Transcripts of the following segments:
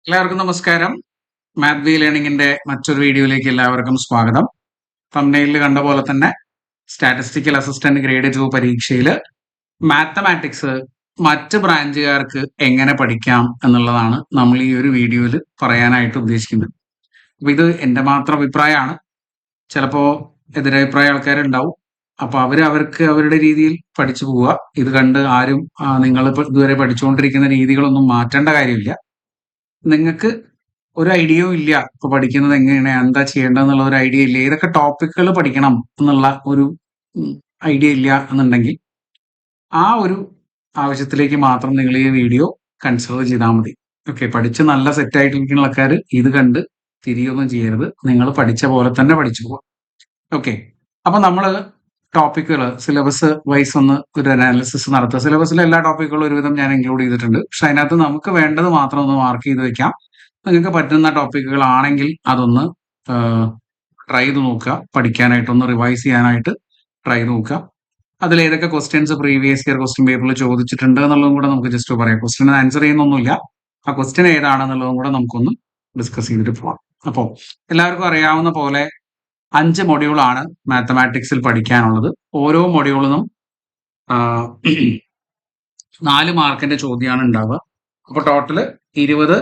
എല്ലാവർക്കും നമസ്കാരം. മാത് വി ലേണിംഗിന്റെ മറ്റൊരു വീഡിയോയിലേക്ക് എല്ലാവർക്കും സ്വാഗതം. തംബ്നെയിലിൽ കണ്ട പോലെ തന്നെ സ്റ്റാറ്റിസ്റ്റിക്കൽ അസിസ്റ്റന്റ് ഗ്രേഡ് 2 പരീക്ഷയിൽ മാത്തമാറ്റിക്സ് മറ്റ് ബ്രാഞ്ചുകാർക്ക് എങ്ങനെ പഠിക്കാം എന്നുള്ളതാണ് നമ്മൾ ഈ ഒരു വീഡിയോയിൽ പറയാനായിട്ട് ഉദ്ദേശിക്കുന്നത്. അപ്പൊ ഇത് എന്റെ മാത്രം അഭിപ്രായമാണ്. ചിലപ്പോ എതിരഭിപ്രായ ആൾക്കാരുണ്ടാവും. അപ്പൊ അവർക്ക് അവരുടെ രീതിയിൽ പഠിച്ചു പോവുക. ഇത് കണ്ട് ആരും നിങ്ങൾ ഇതുവരെ പഠിച്ചുകൊണ്ടിരിക്കുന്ന രീതികളൊന്നും മാറ്റേണ്ട കാര്യമില്ല. നിങ്ങൾക്ക് ഒരു ഐഡിയയും ഇല്ല ഇപ്പൊ പഠിക്കുന്നത് എങ്ങനെയാണ് എന്താ ചെയ്യേണ്ടതെന്നുള്ള ഒരു ഐഡിയ ഇല്ല, ഏതൊക്കെ ടോപ്പിക്കുകൾ പഠിക്കണം എന്നുള്ള ഒരു ഐഡിയ ഇല്ല എന്നുണ്ടെങ്കിൽ ആ ഒരു ആവശ്യത്തിലേക്ക് മാത്രം നിങ്ങൾ ഈ വീഡിയോ കൺസിഡർ ചെയ്താൽ മതി. ഓക്കെ, പഠിച്ച് നല്ല സെറ്റ് ആയിട്ടിരിക്കുന്ന ആൾക്കാർ ഇത് കണ്ട് തിരിയൊന്നും ചെയ്യരുത്. നിങ്ങൾ പഠിച്ച പോലെ തന്നെ പഠിച്ചു പോവാം. ഓക്കെ, അപ്പൊ നമ്മൾ ടോപ്പിക്കുകൾ സിലബസ് വൈസ് ഒന്ന് ഒരു അനാലിസിസ് നടത്തുക. സിലബസിലെ എല്ലാ ടോപ്പിക്കുകളും ഒരുവിധം ഞാൻ ഇൻക്ലൂഡ് ചെയ്തിട്ടുണ്ട്. പക്ഷെ അതിനകത്ത് നമുക്ക് വേണ്ടത് മാത്രം ഒന്ന് മാർക്ക് ചെയ്ത് വെക്കാം. നിങ്ങൾക്ക് പറ്റുന്ന ടോപ്പിക്കുകളാണെങ്കിൽ അതൊന്ന് ട്രൈ ചെയ്ത് നോക്കുക. പഠിക്കാനായിട്ടൊന്ന് റിവൈസ് ചെയ്യാനായിട്ട് ട്രൈ ചെയ്ത് നോക്കുക. അതിൽ ഏതൊക്കെ ക്വസ്റ്റ്യൻസ് പ്രീവിയസ് ഇയർ ക്വസ്റ്റ്യൻ പേപ്പറിൽ ചോദിച്ചിട്ടുണ്ട് എന്നുള്ളതും കൂടെ നമുക്ക് ജസ്റ്റ് പറയാം. ക്വസ്റ്റ്യൻ ആൻസർ ചെയ്യുന്നൊന്നുമില്ല, ആ ക്വസ്റ്റ്യൻ ഏതാണെന്നുള്ളതും കൂടെ നമുക്കൊന്ന് ഡിസ്കസ് ചെയ്തിട്ട് പോവാം. അപ്പോൾ എല്ലാവർക്കും അറിയാവുന്ന പോലെ 5 മൊഡ്യൂളാണ് മാത്തമാറ്റിക്സിൽ പഠിക്കാനുള്ളത്. ഓരോ മൊഡ്യൂളിനും 4 മാർക്കിന്റെ ചോദ്യമാണ് ഉണ്ടാവുക. അപ്പൊ ടോട്ടല് 20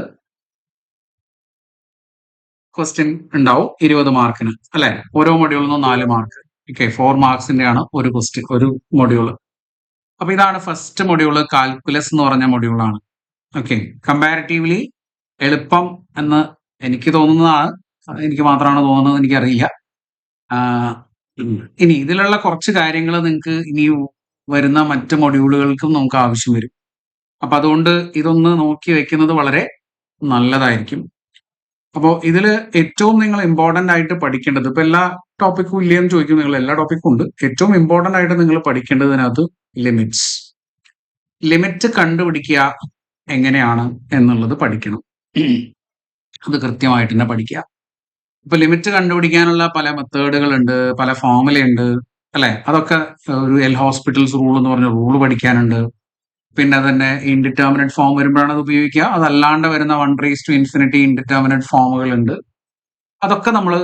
ക്വസ്റ്റ്യൻ ഉണ്ടാവും 20 മാർക്കിന്, അല്ലെ? ഓരോ മൊഡ്യൂളിൽ നിന്നും 4 മാർക്ക്. ഓക്കെ, 4 മാർക്സിന്റെ ആണ് ഒരു ക്വസ്റ്റ്യൻ, ഒരു മൊഡ്യൂള്. അപ്പൊ ഇതാണ് ഫസ്റ്റ് മൊഡ്യൂള്, കാൽക്കുലസ് എന്ന് പറഞ്ഞ മൊഡ്യൂളാണ്. ഓക്കെ, കമ്പാരിറ്റീവ്ലി എളുപ്പം എന്ന് എനിക്ക് തോന്നുന്നതാണ്. എനിക്ക് മാത്രമാണ് തോന്നുന്നത്, എനിക്കറിയില്ല. ഇനി ഇതിലുള്ള കുറച്ച് കാര്യങ്ങൾ നിങ്ങൾക്ക് ഇനി വരുന്ന മറ്റ് മൊഡ്യൂളുകൾക്കും നമുക്ക് ആവശ്യം വരും. അപ്പൊ അതുകൊണ്ട് ഇതൊന്ന് നോക്കി വെക്കുന്നത് വളരെ നല്ലതായിരിക്കും. അപ്പോൾ ഇതിൽ ഏറ്റവും നിങ്ങൾ ഇമ്പോർട്ടന്റ് ആയിട്ട് പഠിക്കേണ്ടത്, ഇപ്പൊ എല്ലാ ടോപ്പിക്കും ഇല്ലയെന്ന് ചോദിക്കും നിങ്ങൾ, എല്ലാ ടോപ്പിക്കും ഉണ്ട്. ഏറ്റവും ഇമ്പോർട്ടന്റ് ആയിട്ട് നിങ്ങൾ പഠിക്കേണ്ടതിനകത്ത് ലിമിറ്റ് കണ്ടുപിടിക്കുക എങ്ങനെയാണ് എന്നുള്ളത് പഠിക്കണം. അത് കൃത്യമായിട്ട് തന്നെ പഠിക്കുക. ഇപ്പൊ ലിമിറ്റ് കണ്ടുപിടിക്കാനുള്ള പല മെത്തേഡുകൾ ഉണ്ട്, പല ഫോർമുലയുണ്ട്, അല്ലെ? അതൊക്കെ ഒരു എൽ ഹോസ്പിറ്റൽസ് റൂൾ എന്ന് പറഞ്ഞ റൂൾ പഠിക്കാനുണ്ട്. പിന്നെ തന്നെ ഇൻഡിറ്റർമിനറ്റ് ഫോം വരുമ്പോഴാണ് അത് ഉപയോഗിക്കുക. അതല്ലാണ്ട് വരുന്ന 1�∞ ഇൻഡിറ്റർമിനറ്റ് ഫോമുകൾ ഉണ്ട്. അതൊക്കെ നമ്മൾ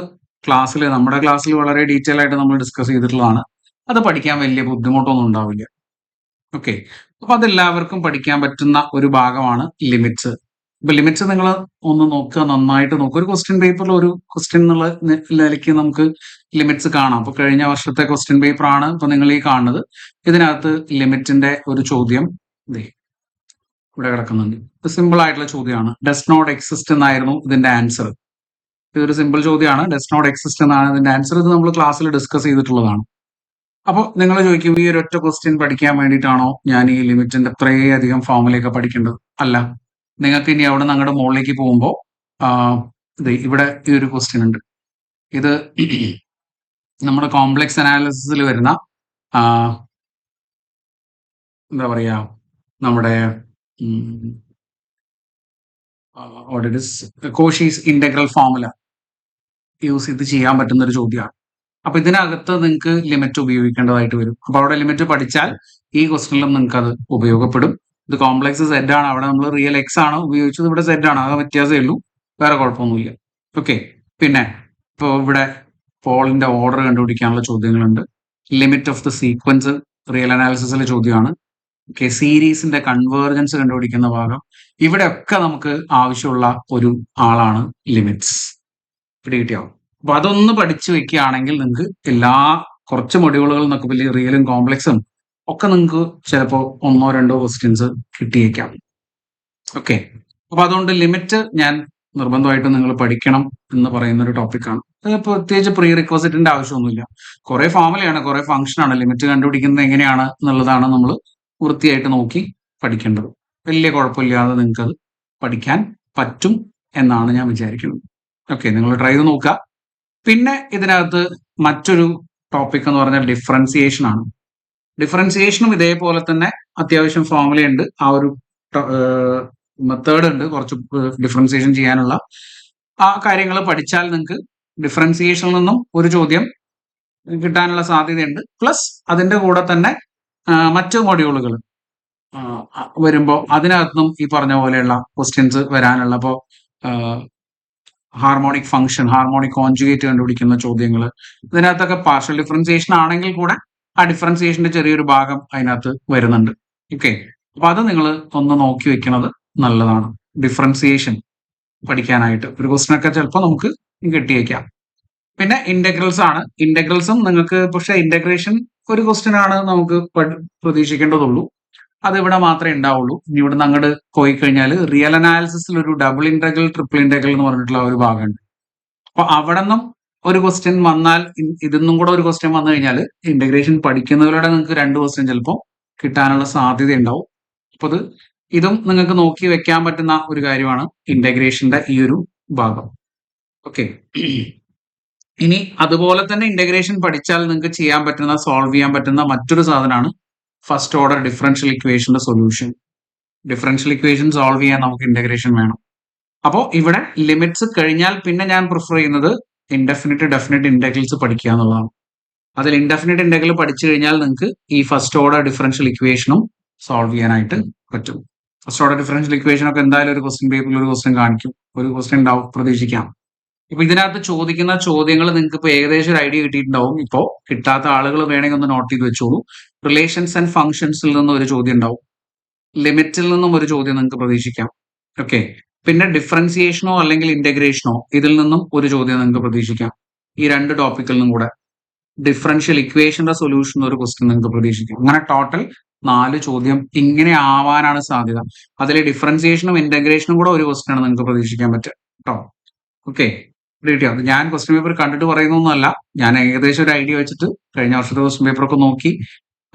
നമ്മുടെ ക്ലാസ്സിൽ വളരെ ഡീറ്റെയിൽ ആയിട്ട് നമ്മൾ ഡിസ്കസ് ചെയ്തിട്ടുള്ളതാണ്. അത് പഠിക്കാൻ വലിയ ബുദ്ധിമുട്ടൊന്നും ഉണ്ടാവില്ല. ഓക്കെ, അപ്പൊ അതെല്ലാവർക്കും പഠിക്കാൻ പറ്റുന്ന ഒരു ഭാഗമാണ് ലിമിറ്റ്സ്. ഇപ്പൊ ലിമിറ്റ്സ് നിങ്ങൾ ഒന്ന് നോക്കുക, നന്നായിട്ട് നോക്കുക. ഒരു ക്വസ്റ്റ്യൻ പേപ്പറിൽ ഒരു ക്വസ്റ്റ്യൻ എന്നുള്ള നിലയ്ക്ക് നമുക്ക് ലിമിറ്റ്സ് കാണാം. അപ്പൊ കഴിഞ്ഞ വർഷത്തെ ക്വസ്റ്റ്യൻ പേപ്പർ ആണ് ഇപ്പൊ നിങ്ങൾ ഈ കാണുന്നത്. ഇതിനകത്ത് ലിമിറ്റിന്റെ ഒരു ചോദ്യം ഇവിടെ കിടക്കുന്നുണ്ട്. ഇത് സിമ്പിൾ ആയിട്ടുള്ള ചോദ്യമാണ്. ഡസ് നോട്ട് എക്സിസ്റ്റ് എന്നായിരുന്നു ഇതിന്റെ ആൻസർ. ഇതൊരു സിമ്പിൾ ചോദ്യമാണ്. ഡസ് നോട്ട് എക്സിസ്റ്റ് എന്നാണ് ഇതിന്റെ ആൻസർ. ഇത് നമ്മൾ ക്ലാസ്സിൽ ഡിസ്കസ് ചെയ്തിട്ടുള്ളതാണ്. അപ്പോൾ നിങ്ങൾ ചോദിക്കും, ഈ ഒരു ഒറ്റ ക്വസ്റ്റ്യൻ പഠിക്കാൻ വേണ്ടിയിട്ടാണോ ഞാൻ ഈ ലിമിറ്റിന്റെ അത്രയധികം ഫോമിലേക്ക് പഠിക്കേണ്ടത്? അല്ല, നിങ്ങൾക്ക് ഇനി അവിടെ നിന്ന് അങ്ങോട്ട് മുകളിലേക്ക് പോകുമ്പോൾ ഇവിടെ ഈ ഒരു ക്വസ്റ്റ്യൻ ഉണ്ട്. ഇത് നമ്മുടെ കോംപ്ലക്സ് അനാലിസിസിൽ വരുന്ന എന്താ പറയാ, നമ്മുടെ കോഷീസ് ഇന്റഗ്രൽ ഫോർമുല യൂസ് ചെയ്ത് ചെയ്യാൻ പറ്റുന്ന ഒരു ചോദ്യമാണ്. അപ്പൊ ഇതിനകത്ത് നിങ്ങൾക്ക് ലിമിറ്റ് ഉപയോഗിക്കേണ്ടതായിട്ട് വരും. അപ്പൊ അവിടെ ലിമിറ്റ് പഠിച്ചാൽ ഈ ക്വസ്റ്റനിലും നിങ്ങൾക്ക് അത് ഉപയോഗപ്പെടും. ഇത് കോംപ്ലക്സ് സെഡ് ആണ്, അവിടെ നമ്മൾ റിയൽ എക്സ് ആണ് ഉപയോഗിച്ചത്, ഇവിടെ സെഡ് ആണ്. അത് വ്യത്യാസമേ ഉള്ളൂ, വേറെ കുഴപ്പമൊന്നുമില്ല. ഓക്കെ, പിന്നെ ഇപ്പോൾ ഇവിടെ പോളിന്റെ ഓർഡർ കണ്ടുപിടിക്കാനുള്ള ചോദ്യങ്ങളുണ്ട്. Limit of the sequence real അനാലിസിസിലെ ചോദ്യമാണ്. ഓക്കെ, സീരീസിന്റെ കൺവേർജൻസ് കണ്ടുപിടിക്കുന്ന ഭാഗം. ഇവിടെയൊക്കെ നമുക്ക് ആവശ്യമുള്ള ഒരു ആളാണ് ലിമിറ്റ്സ്. കിട്ടിയോ? അപ്പൊ അതൊന്ന് പഠിച്ചു വെക്കുകയാണെങ്കിൽ നിങ്ങൾക്ക് കുറച്ച് മൊഡ്യൂളുകൾ എന്നൊക്കെ വലിയ റിയലും കോംപ്ലക്സും ഒക്കെ നിങ്ങൾക്ക് ചിലപ്പോൾ 1-2 ക്വസ്റ്റ്യൻസ് കിട്ടിയേക്കാം. ഓക്കെ, അപ്പൊ അതുകൊണ്ട് ലിമിറ്റ് ഞാൻ നിർബന്ധമായിട്ടും നിങ്ങൾ പഠിക്കണം എന്ന് പറയുന്ന ഒരു ടോപ്പിക്കാണ്. പ്രത്യേകിച്ച് പ്രീ റിക്വസിറ്റിന്റെ ആവശ്യമൊന്നുമില്ല. കുറെ ഫോർമുലയാണ്, കുറെ ഫംഗ്ഷനാണ്. ലിമിറ്റ് കണ്ടുപിടിക്കുന്നത് എങ്ങനെയാണ് എന്നുള്ളതാണ് നമ്മൾ വൃത്തിയായിട്ട് നോക്കി പഠിക്കേണ്ടത്. വലിയ കുഴപ്പമില്ലാതെ നിങ്ങൾക്ക് അത് പഠിക്കാൻ പറ്റും എന്നാണ് ഞാൻ വിചാരിക്കുന്നത്. ഓക്കെ, നിങ്ങൾ ട്രൈ ചെയ്ത് നോക്കുക. പിന്നെ ഇതിനകത്ത് മറ്റൊരു ടോപ്പിക് എന്ന് പറഞ്ഞാൽ ഡിഫറൻസിയേഷൻ ആണ്. ഡിഫറൻസിയേഷനും ഇതേപോലെ തന്നെ അത്യാവശ്യം ഫോർമുലയുണ്ട്, ആ ഒരു മെത്തേഡ് ഉണ്ട് കുറച്ച് ഡിഫറൻസിയേഷൻ ചെയ്യാനുള്ള. ആ കാര്യങ്ങൾ പഠിച്ചാൽ നിങ്ങൾക്ക് ഡിഫറൻസിയേഷനിൽ നിന്നും ഒരു ചോദ്യം കിട്ടാനുള്ള സാധ്യതയുണ്ട്. പ്ലസ് അതിന്റെ കൂടെ തന്നെ മറ്റു മൊഡ്യൂളുകൾ വരുമ്പോൾ അതിനകത്തും ഈ പറഞ്ഞ പോലെയുള്ള ക്വസ്റ്റ്യൻസ് വരാനുള്ള. അപ്പോൾ ഹാർമോണിക് ഫംഗ്ഷൻ, ഹാർമോണിക് കോൺജുഗേറ്റ് കണ്ടുപിടിക്കുന്ന ചോദ്യങ്ങൾ. ഇതിനകത്തൊക്കെ പാർഷ്യൽ ഡിഫറൻസിയേഷൻ ആണെങ്കിൽ കൂടെ ആ ഡിഫറൻസിയേഷന്റെ ചെറിയൊരു ഭാഗം അതിനകത്ത് വരുന്നുണ്ട്. ഓക്കെ, അപ്പൊ അത് നിങ്ങൾ ഒന്ന് നോക്കി വെക്കുന്നത് നല്ലതാണ്. ഡിഫറൻസിയേഷൻ പഠിക്കാനായിട്ട് ഒരു ക്വസ്റ്റൻ ഒക്കെ ചിലപ്പോൾ നമുക്ക് കിട്ടിയേക്കാം. പിന്നെ ഇന്റഗ്രൽസ് ആണ്. ഇന്റഗ്രൽസും നിങ്ങൾക്ക് പക്ഷെ ഇന്റഗ്രേഷൻ ഒരു ക്വസ്റ്റ്യൻ ആണ് നമുക്ക് പ്രതീക്ഷിക്കേണ്ടതുള്ളൂ. അത് ഇവിടെ മാത്രമേ ഉണ്ടാവുള്ളൂ. ഇനി ഇവിടെ നിന്ന് അങ്ങോട്ട് പോയി കഴിഞ്ഞാൽ റിയൽ അനാലിസിസിൽ ഒരു ഡബിൾ ഇന്റഗ്രൽ, ട്രിപ്പിൾ ഇന്റഗ്രൽ എന്ന് പറഞ്ഞിട്ടുള്ള ഒരു ഭാഗമുണ്ട്. അപ്പൊ അവിടെ നിന്നും ഒരു ക്വസ്റ്റ്യൻ വന്നാൽ, ഇതൊന്നും കൂടെ ഒരു ക്വസ്റ്റ്യൻ വന്നു കഴിഞ്ഞാൽ ഇന്റഗ്രേഷൻ പഠിക്കുന്നവരുടെ നിങ്ങൾക്ക് 2 ക്വസ്റ്റ്യൻ ചിലപ്പോൾ കിട്ടാനുള്ള സാധ്യത ഉണ്ടാവും. അപ്പൊ ഇതും നിങ്ങൾക്ക് നോക്കി വെക്കാൻ പറ്റുന്ന ഒരു കാര്യമാണ് ഇന്റഗ്രേഷന്റെ ഈ ഒരു ഭാഗം. ഓക്കെ, ഇനി അതുപോലെ തന്നെ ഇന്റഗ്രേഷൻ പഠിച്ചാൽ നിങ്ങൾക്ക് ചെയ്യാൻ പറ്റുന്ന, സോൾവ് ചെയ്യാൻ പറ്റുന്ന മറ്റൊരു സാധനമാണ് ഫസ്റ്റ് ഓർഡർ ഡിഫറൻഷ്യൽ ഇക്വേഷന്റെ സൊല്യൂഷൻ. ഡിഫറൻഷ്യൽ ഇക്വേഷൻ സോൾവ് ചെയ്യാൻ നമുക്ക് ഇന്റഗ്രേഷൻ വേണം. അപ്പോൾ ഇവിടെ ലിമിറ്റ്സ് കഴിഞ്ഞാൽ പിന്നെ ഞാൻ പ്രിഫർ ചെയ്യുന്നത് ഇൻഡെഫിനിറ്റ്, ഡെഫിനിറ്റ് ഇന്റഗ്രൽസ് പഠിക്കുക എന്നുള്ളതാണ്. അതിൽ ഇൻഡെഫിനിറ്റ് ഇന്റഗ്രൽ പഠിച്ചു കഴിഞ്ഞാൽ നിങ്ങൾക്ക് ഈ ഫസ്റ്റ് ഓർഡർ ഡിഫറൻഷ്യൽ ഇക്വേഷനും സോൾവ് ചെയ്യാനായിട്ട് പറ്റും. ഫസ്റ്റ് ഓർഡർ ഡിഫറൻഷ്യൽ ഇക്വേഷൻ ഒക്കെ എന്തായാലും ഒരു ക്വസ്റ്റ്യൻ പേപ്പറിൽ ഒരു ക്വസ്റ്റ്യൻ കാണിക്കും, ഒരു ക്വസ്റ്റ്യൻ ഉണ്ടാവും, പ്രതീക്ഷിക്കാം. ഇപ്പൊ ഇതിനകത്ത് ചോദിക്കുന്ന ചോദ്യങ്ങൾ നിങ്ങൾക്ക് ഇപ്പൊ ഏകദേശം ഒരു ഐഡിയ കിട്ടിയിട്ടുണ്ടാവും. ഇപ്പോ കിട്ടാത്ത ആളുകൾ വേണമെങ്കിൽ ഒന്ന് നോട്ട് ചെയ്ത് വെച്ചോളൂ. റിലേഷൻസ് ആൻഡ് ഫംഗ്ഷൻസിൽ നിന്നും ഒരു ചോദ്യം ഉണ്ടാവും, ലിമിറ്റിൽ നിന്നും ഒരു ചോദ്യം നിങ്ങൾക്ക് പ്രതീക്ഷിക്കാം. ഓക്കെ, പിന്നെ ഡിഫറൻസിയേഷനോ അല്ലെങ്കിൽ ഇന്റഗ്രേഷനോ ഇതിൽ നിന്നും ഒരു ചോദ്യം നിങ്ങൾക്ക് പ്രതീക്ഷിക്കാം. ഈ 2 ടോപ്പിക്കിൽ നിന്നും കൂടെ ഡിഫറൻഷ്യൽ ഇക്വേഷന്റെ സൊല്യൂഷൻ ഒരു ക്വസ്റ്റ്യൻ നിങ്ങൾക്ക് പ്രതീക്ഷിക്കാം. അങ്ങനെ ടോട്ടൽ 4 ചോദ്യം ഇങ്ങനെ ആവാനാണ് സാധ്യത. അതിൽ ഡിഫറൻസിയേഷനും ഇന്റഗ്രേഷനും കൂടെ ഒരു ക്വസ്റ്റ്യൻ ആണ് നിങ്ങൾക്ക് പ്രതീക്ഷിക്കാൻ പറ്റുക കേട്ടോ. ഓക്കെ, കിട്ടിയോ? ഞാൻ ക്വസ്റ്റ്യൻ പേപ്പർ കണ്ടിട്ട് പറയുന്നൊന്നുമല്ല, ഞാൻ ഏകദേശം ഒരു ഐഡിയ വെച്ചിട്ട് കഴിഞ്ഞ വർഷത്തെ ക്വസ്റ്റ്യൻ പേപ്പർ ഒക്കെ നോക്കി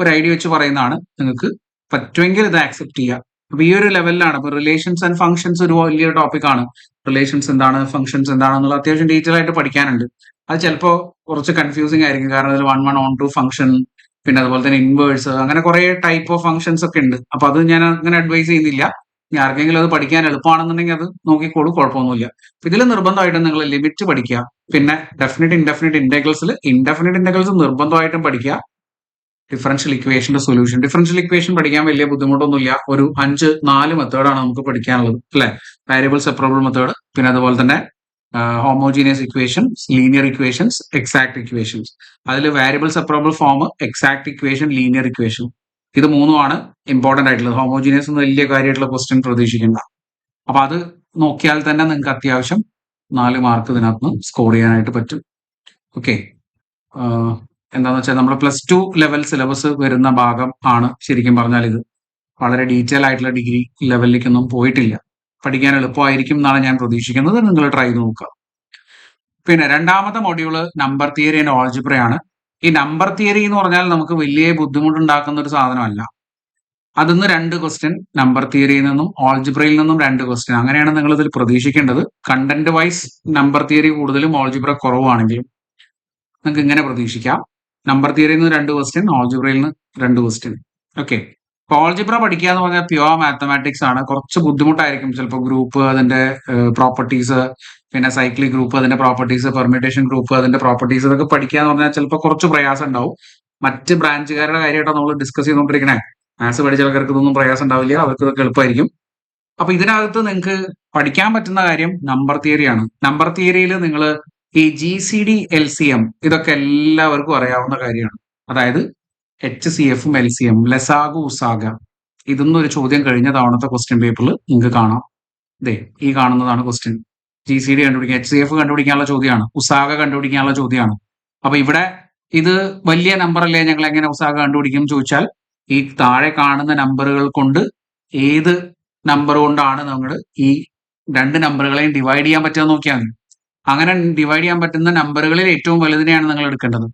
ഒരു ഐഡിയ വെച്ച് പറയുന്നതാണ്. നിങ്ങൾക്ക് പറ്റുമെങ്കിൽ ഇത് ആക്സെപ്റ്റ് ചെയ്യുക. അപ്പൊ ഈ ഒരു ലെവലിലാണ് ഇപ്പൊ റിലേഷൻസ് ആൻഡ് ഫംഗ്ഷൻസ് ഒരു വലിയൊരു ടോപ്പിക്കാണ്. റിലേഷൻസ് എന്താണ്, ഫംഗ്ഷൻസ് എന്താണെന്നുള്ള അത്യാവശ്യം ഡീറ്റെയിൽ ആയിട്ട് പഠിക്കാനുണ്ട്. അത് ചിലപ്പോൾ കുറച്ച് കൺഫ്യൂസിങ് ആയിരിക്കും, കാരണം അതിൽ 1 1 on 2 ഫംഗ്ഷൻ, പിന്നെ അതുപോലെ തന്നെ ഇൻവേഴ്സ്, അങ്ങനെ കുറെ ടൈപ്പ് ഓഫ് ഫംഗ്ഷൻസ് ഒക്കെ ഉണ്ട്. അപ്പൊ അത് ഞാൻ അങ്ങനെ അഡ്വൈസ് ചെയ്യുന്നില്ല. ഇനി ആർക്കെങ്കിലും അത് പഠിക്കാൻ എളുപ്പമാണെന്നുണ്ടെങ്കിൽ അത് നോക്കിക്കോളൂ, കുഴപ്പമൊന്നുമില്ല. ഇതിൽ നിർബന്ധമായിട്ടും നിങ്ങൾ ലിമിറ്റ് പഠിക്കുക. പിന്നെ ഡെഫിനിറ്റ്, ഇൻഡെഫിനിറ്റ് ഇന്റഗ്രൽസിൽ ഇൻഡെഫിനിറ്റ് ഇന്റഗ്രൽസ് നിർബന്ധമായിട്ടും പഠിക്കുക. ഡിഫറൻഷ്യൽ ഇക്വേഷന്റെ സൊല്യൂഷൻ, ഡിഫറൻഷ്യൽ ഇക്വേഷൻ പഠിക്കാൻ വലിയ ബുദ്ധിമുട്ടൊന്നുമില്ല. ഒരു 4 മെത്തേഡാണ് നമുക്ക് പഠിക്കാനുള്ളത് അല്ലെ. വേരിയബിൾ സെപ്പറബിൾ മെത്തേഡ്, പിന്നെ അതുപോലെ തന്നെ homogeneous equations, linear equations, exact equations. അതിൽ variable separable form, exact equation, linear equation, ഇത് 3ഉമാണ് ഇമ്പോർട്ടന്റ് ആയിട്ടുള്ളത്. ഹോമോജീനിയസ് ഒന്നും വലിയ കാര്യമായിട്ടുള്ള ക്വസ്റ്റ്യൻ പ്രതീക്ഷിക്കേണ്ട. അപ്പൊ അത് നോക്കിയാൽ തന്നെ നിങ്ങൾക്ക് അത്യാവശ്യം 4 മാർക്ക് ഇതിനകത്ത് സ്കോർ ചെയ്യാനായിട്ട് പറ്റും. ഓക്കെ, എന്താന്ന് വെച്ചാൽ നമ്മൾ +2 ലെവൽ സിലബസ് വരുന്ന ഭാഗം ആണ് ശരിക്കും പറഞ്ഞാൽ. ഇത് വളരെ ഡീറ്റെയിൽ ആയിട്ടുള്ള ഡിഗ്രി ലെവലിലേക്കൊന്നും പോയിട്ടില്ല. പഠിക്കാൻ എളുപ്പമായിരിക്കും എന്നാണ് ഞാൻ പ്രതീക്ഷിക്കുന്നത്. നിങ്ങൾ ട്രൈ ചെയ്ത് നോക്കുക. പിന്നെ രണ്ടാമത്തെ മൊഡ്യൂള് നമ്പർ തിയറി ആൻഡ് ഓൾജിബ്രയാണ്. ഈ നമ്പർ തിയറി എന്ന് പറഞ്ഞാൽ നമുക്ക് വലിയ ബുദ്ധിമുട്ടുണ്ടാക്കുന്ന ഒരു സാധനമല്ല. അതിന്ന് 2 ക്വസ്റ്റ്യൻ നമ്പർ തിയറിയിൽ നിന്നും ഓൾജിബ്രയിൽ നിന്നും 2 ക്വസ്റ്റ്യൻ, അങ്ങനെയാണ് നിങ്ങൾ ഇതിൽ പ്രതീക്ഷിക്കേണ്ടത്. കണ്ടന്റ് വൈസ് നമ്പർ തിയറി കൂടുതലും ഓൾജിബ്ര കുറവാണെങ്കിലും നിങ്ങൾക്ക് ഇങ്ങനെ പ്രതീക്ഷിക്കാം. നമ്പർ തിയറിയിൽ നിന്ന് 2 ക്വസ്റ്റ്യൻ, ഓൾജിബ്രയിൽ നിന്ന് 2 ക്വസ്റ്റ്യൻ. ഓക്കെ, ഓൾജിബ്ര പഠിക്കുക എന്ന് പറഞ്ഞാൽ പ്യുവർ മാത്തമാറ്റിക്സ് ആണ്. കുറച്ച് ബുദ്ധിമുട്ടായിരിക്കും ചിലപ്പോൾ. ഗ്രൂപ്പ്, അതിന്റെ പ്രോപ്പർട്ടീസ്, പിന്നെ സൈക്ലിക് ഗ്രൂപ്പ്, അതിന്റെ പ്രോപ്പർട്ടീസ്, പെർമ്യൂട്ടേഷൻ ഗ്രൂപ്പ്, അതിന്റെ പ്രോപ്പർട്ടീസ്, ഇതൊക്കെ പഠിക്കുക എന്ന് പറഞ്ഞാൽ ചിലപ്പോൾ കുറച്ച് പ്രയാസം ഉണ്ടാവും. മറ്റ് ബ്രാഞ്ചുകാരുടെ കാര്യമായിട്ടാണ് നമ്മൾ ഡിസ്കസ് ചെയ്തുകൊണ്ടിരിക്കണേ. മാത്സ് പഠിച്ച ആൾക്കാർക്ക് ഇതൊന്നും പ്രയാസം ഉണ്ടാവില്ല, അവർക്ക് ഇതൊക്കെ എളുപ്പമായിരിക്കും. അപ്പൊ ഇതിനകത്ത് നിങ്ങൾക്ക് പഠിക്കാൻ പറ്റുന്ന കാര്യം നമ്പർ തിയറിയാണ്. നമ്പർ തിയറിയിൽ നിങ്ങൾ ഈ GCD, LCM ഇതൊക്കെ എല്ലാവർക്കും അറിയാവുന്ന കാര്യമാണ്. അതായത് HCFും LCM, ലസാഗു, ഉസാഗ, ഇതൊന്നും ഒരു ചോദ്യം കഴിഞ്ഞ തവണത്തെ ക്വസ്റ്റ്യൻ പേപ്പറിൽ നിങ്ങൾക്ക് കാണാം. ഇതേ ഈ കാണുന്നതാണ് ക്വസ്റ്റ്യൻ. GCD കണ്ടുപിടിക്കാൻ, HCF കണ്ടുപിടിക്കാനുള്ള ചോദ്യമാണ്, ഉസാഗ കണ്ടുപിടിക്കാനുള്ള ചോദ്യമാണ്. അപ്പൊ ഇവിടെ ഇത് വലിയ നമ്പർ അല്ലേ, ഞങ്ങൾ എങ്ങനെ ഉസാഗ കണ്ടുപിടിക്കും ചോദിച്ചാൽ ഈ താഴെ കാണുന്ന നമ്പറുകൾ കൊണ്ട് ഏത് നമ്പർ കൊണ്ടാണ് നമ്മൾ ഈ 2 നമ്പറുകളെയും ഡിവൈഡ് ചെയ്യാൻ പറ്റുക നോക്കിയാൽ മതി. അങ്ങനെ ഡിവൈഡ് ചെയ്യാൻ പറ്റുന്ന നമ്പറുകളിൽ ഏറ്റവും വലുതിനെയാണ് നിങ്ങൾ എടുക്കേണ്ടത്.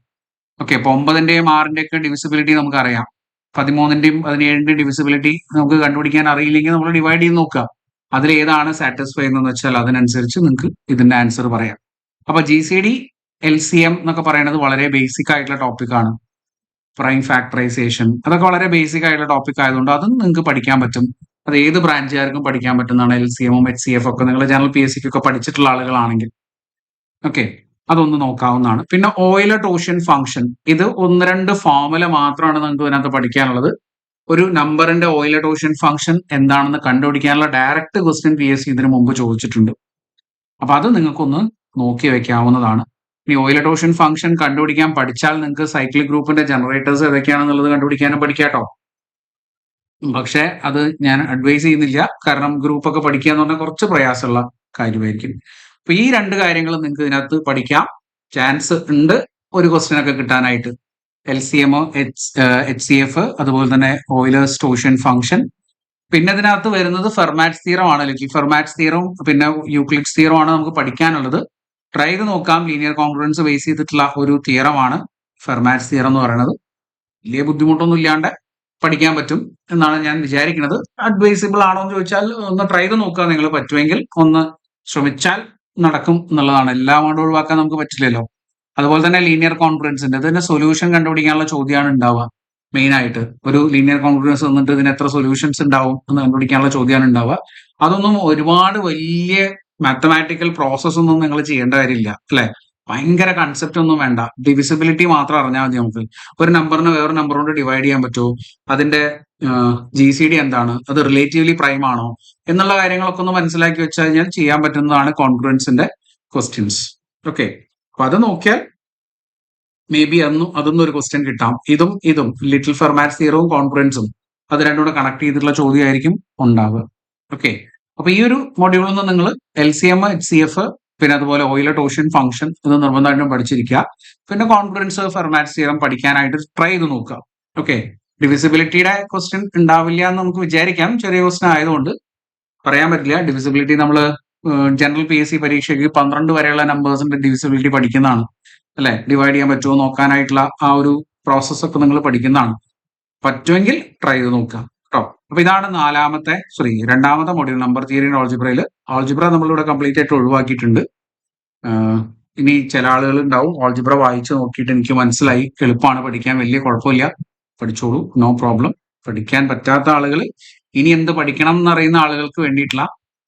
ഓക്കെ, ഇപ്പൊ 9ന്റെയും 6ന്റെയും ഒക്കെ ഡിവിസിബിലിറ്റി നമുക്ക് അറിയാം. 13ന്റെയും 17ന്റെയും ഡിവിസിബിലിറ്റി നമുക്ക് കണ്ടുപിടിക്കാൻ അറിയില്ലെങ്കിൽ നമ്മൾ ഡിവൈഡ് ചെയ്ത് നോക്കുക. അതിൽ ഏതാണ് സാറ്റിസ്ഫൈ എന്ന് വെച്ചാൽ അതിനനുസരിച്ച് നിങ്ങൾക്ക് ഇതിന്റെ ആൻസർ പറയാം. അപ്പൊ GCD, LCM എന്നൊക്കെ പറയുന്നത് വളരെ ബേസിക് ആയിട്ടുള്ള ടോപ്പിക്കാണ്. പ്രൈം ഫാക്ടറൈസേഷൻ, അതൊക്കെ വളരെ ബേസിക് ആയിട്ടുള്ള ടോപ്പിക് ആയതുകൊണ്ട് അതും നിങ്ങൾക്ക് പഠിക്കാൻ പറ്റും. അത് ഏത് ബ്രാഞ്ചുകാർക്കും പഠിക്കാൻ പറ്റുന്നതാണ്. LCMും HCF ഒക്കെ നിങ്ങൾ ജനറൽ PSC ഒക്കെ പഠിച്ചിട്ടുള്ള ആളുകളാണെങ്കിൽ ഓക്കെ, അതൊന്ന് നോക്കാവുന്നതാണ്. പിന്നെ ഓയിലർ ടോഷ്യൻ ഫംഗ്ഷൻ, ഇത് 1-2 ഫോർമുല മാത്രമാണ് നിങ്ങൾക്ക് ഇതിനകത്ത് പഠിക്കാനുള്ളത്. ഒരു നമ്പറിന്റെ ഓയിലർ ടോഷ്യൻ ഫംഗ്ഷൻ എന്താണെന്ന് കണ്ടുപിടിക്കാനുള്ള ഡയറക്റ്റ് ക്വസ്റ്റ്യൻ PSC ഇതിനു മുമ്പ് ചോദിച്ചിട്ടുണ്ട്. അപ്പൊ അത് നിങ്ങൾക്കൊന്ന് നോക്കി വെക്കാവുന്നതാണ്. ഇനി ഓയിലറ്റോഷൻ ഫംഗ്ഷൻ കണ്ടുപിടിക്കാൻ പഠിച്ചാൽ നിങ്ങൾക്ക് സൈക്ലിക് ഗ്രൂപ്പിന്റെ ജനറേറ്റേഴ്സ് ഏതൊക്കെയാണെന്നുള്ളത് കണ്ടുപിടിക്കാനും പഠിക്കാട്ടോ. പക്ഷെ അത് ഞാൻ അഡ്വൈസ് ചെയ്യുന്നില്ല. കാരണം ഗ്രൂപ്പ് ഒക്കെ പഠിക്കുക എന്ന് പറഞ്ഞാൽ കുറച്ച് പ്രയാസമുള്ള കാര്യമായിരിക്കും. അപ്പൊ ഈ രണ്ട് കാര്യങ്ങൾ നിങ്ങൾക്ക് ഇതിനകത്ത് പഠിക്കാം. ചാൻസ് ഉണ്ട് ഒരു ക്വസ്റ്റ്യൻ ഒക്കെ കിട്ടാനായിട്ട്. LCM, HCF, അതുപോലെ തന്നെ ഓയിലേഴ്സ് ടോർഷൻ ഫംഗ്ഷൻ. പിന്നെ ഇതിനകത്ത് വരുന്നത് ഫെർമാറ്റ്സ് തിയറം ആണ്. ലിറ്റിൽ ഫെർമാറ്റ്സ് തിയറം പിന്നെ യൂക്ലിഡ്സ് തിയറം ആണ് നമുക്ക് പഠിക്കാനുള്ളത്. ട്രൈ ചെയ്ത് നോക്കാം. ലീനിയർ കോൺഗ്രൻസ് ബേസ് ചെയ്തിട്ടുള്ള ഒരു തിയറമാണ് ഫെർമാറ്റ്സ് തിയറം എന്ന് പറയുന്നത്. വലിയ ബുദ്ധിമുട്ടൊന്നും ഇല്ലാണ്ട് പഠിക്കാൻ പറ്റും എന്നാണ് ഞാൻ വിചാരിക്കുന്നത്. അഡ്വൈസിബിൾ ആണോ എന്ന് ചോദിച്ചാൽ ഒന്ന് ട്രൈ ചെയ്ത് നോക്കുക. നിങ്ങൾ പറ്റുമെങ്കിൽ ഒന്ന് ശ്രമിച്ചാൽ നടക്കും എന്നുള്ളതാണ്. എല്ലാം കൊണ്ട് ഒഴിവാക്കാൻ നമുക്ക് പറ്റില്ലല്ലോ. അതുപോലെ തന്നെ ലീനിയർ കോൺഫറൻസിന്റെ ഇതിന്റെ സൊല്യൂഷൻ കണ്ടുപിടിക്കാനുള്ള ചോദ്യമാണ് ഉണ്ടാവുക. മെയിൻ ആയിട്ട് ഒരു ലീനിയർ കോൺഫറൻസ് വന്നിട്ട് ഇതിന് എത്ര സൊല്യൂഷൻസ് ഉണ്ടാവും എന്ന് കണ്ടുപിടിക്കാനുള്ള ചോദ്യമാണ് ഉണ്ടാവുക. അതൊന്നും ഒരുപാട് വലിയ മാത്തമാറ്റിക്കൽ പ്രോസസ് ഒന്നും നിങ്ങൾ ചെയ്യേണ്ട കാര്യമില്ല അല്ലെ. ഭയങ്കര കൺസെപ്റ്റ് ഒന്നും വേണ്ട. ഡിവിസിബിലിറ്റി മാത്രം അറിഞ്ഞാൽ മതി. നമുക്ക് ഒരു നമ്പറിനെ വേറെ നമ്പർ കൊണ്ട് ഡിവൈഡ് ചെയ്യാൻ പറ്റുമോ, അതിന്റെ GCD എന്താണ്, അത് റിലേറ്റീവ്ലി പ്രൈം ആണോ എന്നുള്ള കാര്യങ്ങളൊക്കെ ഒന്ന് മനസ്സിലാക്കി വെച്ച് കഴിഞ്ഞാൽ ചെയ്യാൻ പറ്റുന്നതാണ് കോൺഫറൻസിന്റെ ക്വസ്റ്റ്യൻസ്. ഓക്കെ, അപ്പൊ അത് നോക്കിയാൽ മേ ബി അതൊന്നും ഒരു ക്വസ്റ്റ്യൻ കിട്ടാം. ഇതും ലിറ്റിൽ ഫെർമാറ്റ്സ് തിയറവും കോൺഫറൻസും അത് രണ്ടും കൂടെ കണക്ട് ചെയ്തിട്ടുള്ള ചോദ്യമായിരിക്കും ഉണ്ടാവുക. ഓക്കെ, അപ്പൊ ഈ ഒരു മൊഡ്യൂളിൽ നിന്ന് നിങ്ങൾ LCM, HCF, പിന്നെ അതുപോലെ ഓയിലർ ടോർഷൻ ഫംഗ്ഷൻ ഇത് നിർബന്ധമായിട്ടും പഠിച്ചിരിക്കുക. പിന്നെ കോൺഫറൻസ്, ഫെർമാറ്റ്സ് തിയറം പഠിക്കാനായിട്ട് ട്രൈ ചെയ്ത് നോക്കുക. ഓക്കെ, ഡിവിസിബിലിറ്റിയുടെ ക്വസ്റ്റ്യൻ ഉണ്ടാവില്ല എന്ന് നമുക്ക് വിചാരിക്കാം. ചെറിയ ക്വസ്റ്റ്യൻ ആയതുകൊണ്ട് പറയാൻ പറ്റില്ല. ഡിവിസിബിലിറ്റി നമ്മൾ ജനറൽ PSC പരീക്ഷയ്ക്ക് 12 വരെയുള്ള നമ്പേഴ്സിന്റെ ഡിവിസിബിലിറ്റി പഠിക്കുന്നതാണ് അല്ലെ. ഡിവൈഡ് ചെയ്യാൻ പറ്റുമോ നോക്കാനായിട്ടുള്ള ആ ഒരു പ്രോസസ് ഒക്കെ നിങ്ങൾ പഠിക്കുന്നതാണ്. പറ്റുമെങ്കിൽ ട്രൈ ചെയ്ത് നോക്കുക കേട്ടോ. അപ്പൊ ഇതാണ് രണ്ടാമത്തെ മൊഡ്യൂൾ നമ്പർ തിയറി ആൻഡ് ആൾജിബ്രയിൽ. ആൾജിബ്ര നമ്മളിവിടെ കംപ്ലീറ്റ് ആയിട്ട് ഒഴിവാക്കിയിട്ടുണ്ട്. ഇനി ചില ആളുകൾ ഉണ്ടാവും ആൾജിബ്ര വായിച്ച് നോക്കിയിട്ട് എനിക്ക് മനസ്സിലായി, എളുപ്പമാണ് പഠിക്കാൻ, വലിയ കുഴപ്പമില്ല, പഠിച്ചോളൂ, നോ പ്രോബ്ലം. പഠിക്കാൻ പറ്റാത്ത ആളുകൾ, ഇനി എന്ത് പഠിക്കണം എന്നറിയുന്ന ആളുകൾക്ക് വേണ്ടിയിട്ടുള്ള